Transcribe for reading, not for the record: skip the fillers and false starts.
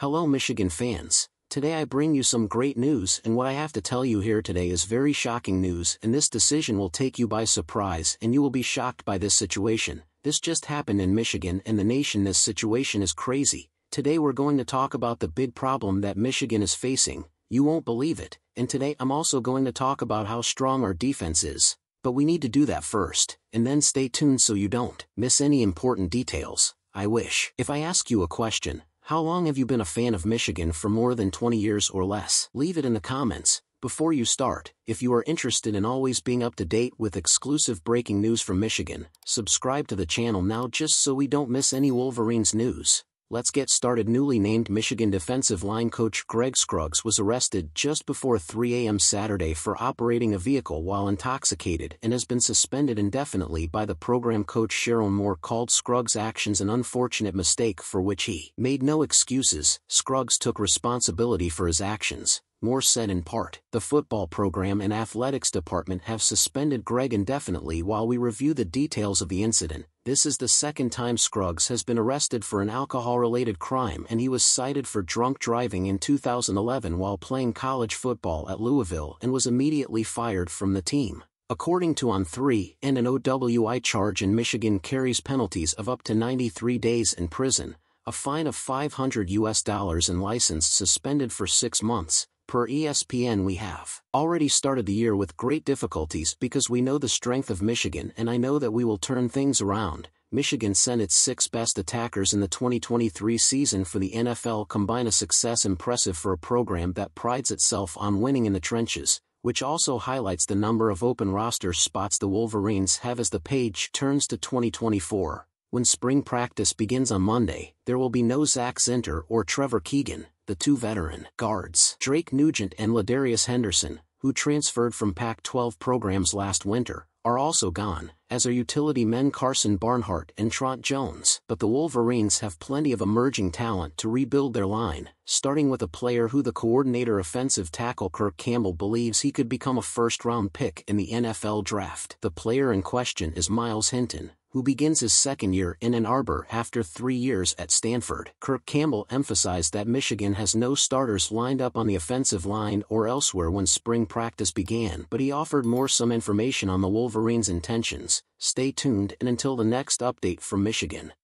Hello Michigan fans. Today I bring you some great news, and what I have to tell you here today is very shocking news, and this decision will take you by surprise and you will be shocked by this situation. This just happened in Michigan and the nation. This situation is crazy. Today we're going to talk about the big problem that Michigan is facing. You won't believe it, and today I'm also going to talk about how strong our defense is. But we need to do that first, and then stay tuned so you don't miss any important details. I wish. If I ask you a question, how long have you been a fan of Michigan? For more than 20 years or less? Leave it in the comments. Before you start, if you are interested in always being up to date with exclusive breaking news from Michigan, subscribe to the channel now just so we don't miss any Wolverines news. Let's get started. Newly named Michigan defensive line coach Greg Scruggs was arrested just before 3 a.m. Saturday for operating a vehicle while intoxicated and has been suspended indefinitely by the program. Coach Sharon Moore called Scruggs' actions an unfortunate mistake for which he made no excuses. Scruggs took responsibility for his actions. Moore said in part, "The football program and athletics department have suspended Greg indefinitely while we review the details of the incident. This is the second time Scruggs has been arrested for an alcohol-related crime, and he was cited for drunk driving in 2011 while playing college football at Louisville and was immediately fired from the team." According to On3, and an OWI charge in Michigan carries penalties of up to 93 days in prison, a fine of $500 and license suspended for 6 months. Per ESPN, we have already started the year with great difficulties because we know the strength of Michigan, and I know that we will turn things around. Michigan sent its 6 best attackers in the 2023 season for the NFL combine, a success impressive for a program that prides itself on winning in the trenches, which also highlights the number of open roster spots the Wolverines have as the page turns to 2024. When spring practice begins on Monday, there will be no Zach Zinter or Trevor Keegan. The 2 veteran guards, Drake Nugent and Ladarius Henderson, who transferred from Pac-12 programs last winter, are also gone, as are utility men Carson Barnhart and Trent Jones. But the Wolverines have plenty of emerging talent to rebuild their line, starting with a player who the coordinator, offensive tackle Kirk Campbell, believes he could become a first-round pick in the NFL draft. The player in question is Myles Hinton, who begins his second year in Ann Arbor after 3 years at Stanford. Kirk Campbell emphasized that Michigan has no starters lined up on the offensive line or elsewhere when spring practice began, but he offered some information on the Wolverines' intentions. Stay tuned, and until the next update from Michigan,